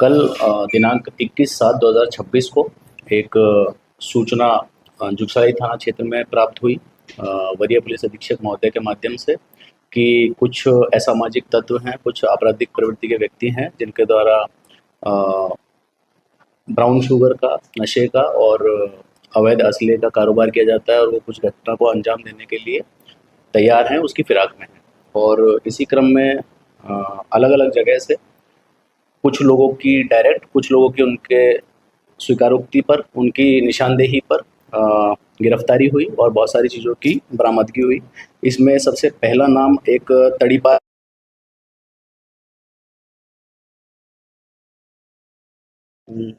कल दिनांक 21/7/2026 को एक सूचना जुगसाई थाना क्षेत्र में प्राप्त हुई वरीय पुलिस अधीक्षक महोदय के माध्यम से कि कुछ असामाजिक तत्व हैं, कुछ आपराधिक प्रवृत्ति के व्यक्ति हैं जिनके द्वारा ब्राउन शुगर का, नशे का और अवैध असले का कारोबार किया जाता है और वो कुछ घटना को अंजाम देने के लिए तैयार हैं, उसकी फिराक में हैं। और इसी क्रम में अलग अलग जगह से कुछ लोगों की डायरेक्ट, कुछ लोगों की उनके स्वीकारोक्ति पर, उनकी निशानदेही पर गिरफ्तारी हुई और बहुत सारी चीज़ों की बरामदगी हुई। इसमें सबसे पहला नाम एक तड़ीपार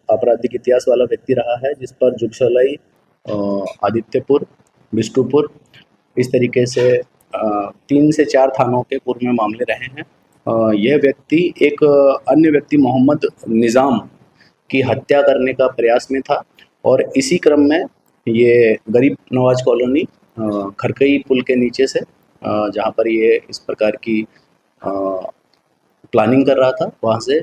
आपराधिक इतिहास वाला व्यक्ति रहा है, जिस पर जुगसलाई, आदित्यपुर, बिष्टुपुर, इस तरीके से 3 से 4 थानों के पूर्व में मामले रहे हैं। यह व्यक्ति एक अन्य व्यक्ति मोहम्मद निज़ाम की हत्या करने का प्रयास में था और इसी क्रम में ये गरीब नवाज कॉलोनी खरकई पुल के नीचे से जहाँ पर ये इस प्रकार की प्लानिंग कर रहा था, वहाँ से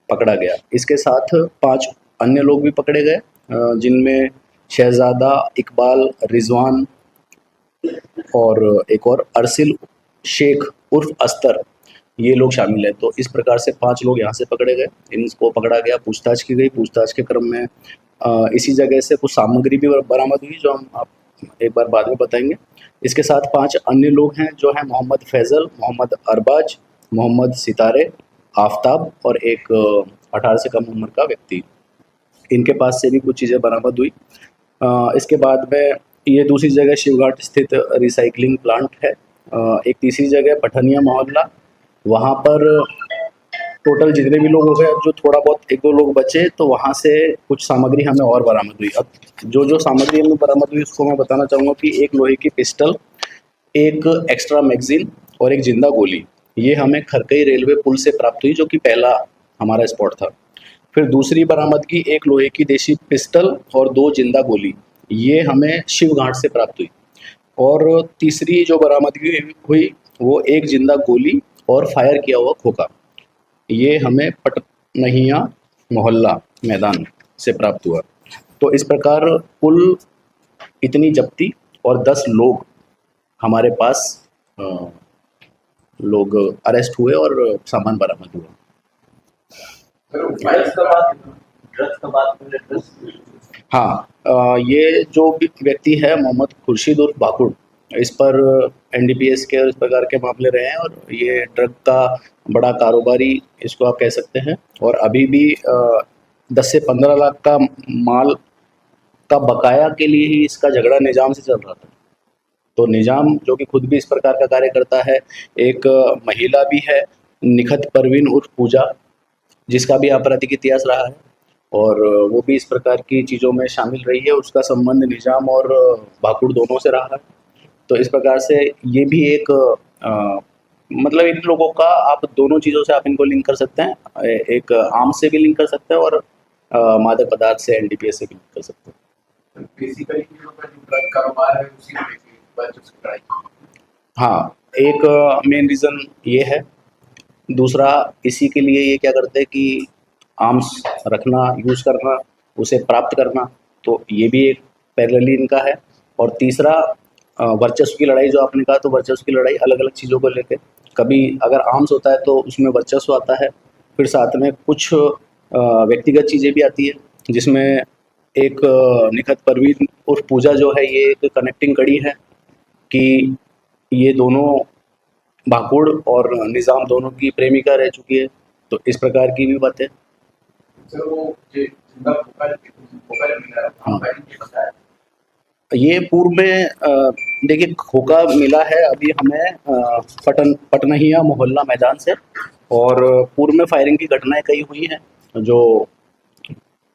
पकड़ा गया। इसके साथ 5 अन्य लोग भी पकड़े गए, जिनमें शहज़ादा, इकबाल, रिजवान और एक और अरसिल शेख उर्फ अस्तर, ये लोग शामिल हैं। तो इस प्रकार से 5 लोग यहाँ से पकड़े गए, इनको पकड़ा गया, पूछताछ की गई। पूछताछ के क्रम में इसी जगह से कुछ सामग्री भी बरामद हुई, जो हम आप एक बार बाद में बताएंगे। इसके साथ 5 अन्य लोग हैं, जो हैं मोहम्मद फैज़ल, मोहम्मद अरबाज, मोहम्मद सितारे, आफ्ताब और एक 18 से कम उम्र का व्यक्ति। इनके पास से भी कुछ चीज़ें बरामद हुई। इसके बाद में ये दूसरी जगह शिवघाट स्थित रिसाइकलिंग प्लांट है। एक तीसरी जगह पठनिया मोहल्ला, वहाँ पर टोटल जितने भी लोग हो गए, अब जो थोड़ा बहुत 1-2 लोग बचे, तो वहाँ से कुछ सामग्री हमें और बरामद हुई। अब जो सामग्री हमें बरामद हुई उसको मैं बताना चाहूँगा कि एक लोहे की पिस्टल, एक एक्स्ट्रा मैगज़ीन और एक जिंदा गोली, ये हमें खरकई रेलवे पुल से प्राप्त हुई, जो कि पहला हमारा स्पॉट था। फिर दूसरी बरामदगी एक लोहे की देशी पिस्टल और 2 जिंदा गोली, ये हमें शिवघाट से प्राप्त हुई। और तीसरी जो बरामदगी हुई वो एक जिंदा गोली और फायर किया हुआ खोखा, ये हमें पटनहिया मोहल्ला मैदान से प्राप्त हुआ। तो इस प्रकार कुल इतनी जब्ती और 10 लोग हमारे पास लोग अरेस्ट हुए और सामान बरामद हुआ। हाँ, ये जो व्यक्ति है मोहम्मद खुर्शीद उर्फ भाकुड़, इस पर एनडीपीएस के और इस प्रकार के मामले रहे हैं और ये ड्रग का बड़ा कारोबारी इसको आप कह सकते हैं। और अभी भी 10 से 15 लाख का माल का बकाया के लिए ही इसका झगड़ा निजाम से चल रहा था। तो निजाम, जो कि खुद भी इस प्रकार का कार्य करता है, एक महिला भी है निखत परवीन उर्फ पूजा, जिसका भी आपराधिक इतिहास रहा है और वो भी इस प्रकार की चीज़ों में शामिल रही है। उसका संबंध निजाम और भाकुड़ दोनों से रहा है। तो इस प्रकार से ये भी एक मतलब इन लोगों का आप दोनों चीज़ों से आप इनको लिंक कर सकते हैं, एक आर्म्स से भी लिंक कर सकते हैं और मादक पदार्थ से, एनडीपीएस से भी लिंक कर सकते हैं। बेसिकली जो ड्रग कारोबार है उसी को लेके हाँ, एक मेन रीज़न ये है। दूसरा, इसी के लिए ये क्या करते हैं कि आर्म्स रखना, यूज़ करना, उसे प्राप्त करना, तो ये भी एक पैरेलली इनका है। और तीसरा, वर्चस्व की लड़ाई, जो आपने कहा, तो वर्चस्व की लड़ाई अलग अलग चीज़ों को लेके, कभी अगर आर्म्स होता है तो उसमें वर्चस्व आता है, फिर साथ में कुछ व्यक्तिगत चीज़ें भी आती है, जिसमें एक निखत परवीन उर्फ पूजा जो है, ये एक कनेक्टिंग कड़ी है कि ये दोनों भाकुड़ और निज़ाम दोनों की प्रेमिका रह चुकी है। तो इस प्रकार की भी बातें। हाँ, ये पूर्व में देखिए खोखा मिला है अभी हमें पटनहिया मोहल्ला मैदान से, और पूर्व में फायरिंग की घटनाएं कई हुई हैं, जो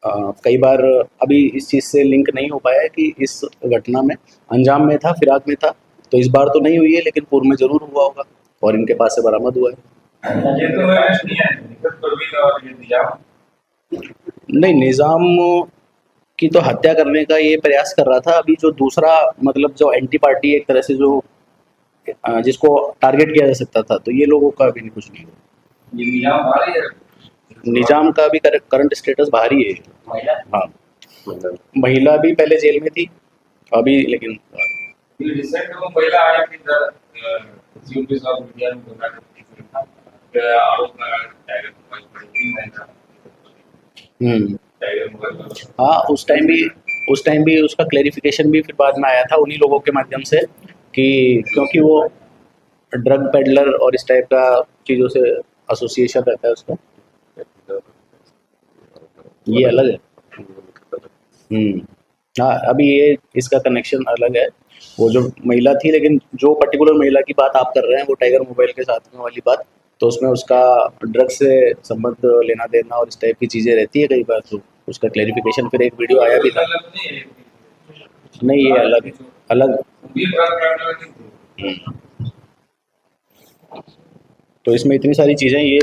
कई बार अभी इस चीज़ से लिंक नहीं हो पाया है कि इस घटना में अंजाम में था, फिराक में था। तो इस बार तो नहीं हुई है, लेकिन पूर्व में ज़रूर हुआ होगा और इनके पास से बरामद हुआ है। नहीं, निज़ाम की तो हत्या करने का ये प्रयास कर रहा था। अभी जो दूसरा, मतलब जो एंटी पार्टी एक तरह से जो जिसको टारगेट किया जा सकता था, तो ये लोगों का भी कुछ नहीं हुआ। ये निजाम हमारे है। निजाम का भी करंट स्टेटस बाहर ही है। महिला हाँ, महिला भी पहले जेल में थी, अभी लेकिन ये रिसेंट में महिला आई थी इधर यूपी सब मीडिया में बता रही थी आरोप लगा टाइगर मोबाइल पर 3 महीना टाइगर मोबाइल। हाँ, उस टाइम भी उसका क्लेरिफिकेशन भी फिर बाद में आया था उन्हीं लोगों के माध्यम से, कि क्योंकि वो ड्रग पेडलर और इस टाइप का चीज़ों से एसोसिएशन रहता है उसका, ये अलग है। हाँ, अभी ये इसका कनेक्शन अलग है। वो जो महिला थी, लेकिन जो पर्टिकुलर महिला की बात आप कर रहे हैं वो टाइगर मोबाइल के साथ में वाली बात, तो उसमें उसका ड्रग से संबंध लेना देना और इस टाइप की चीज़ें रहती है कई बार, तो उसका क्लेरिफिकेशन फिर एक वीडियो आया भी था। नहीं, ये अलग है, अलग। तो इसमें इतनी सारी चीज़ें ये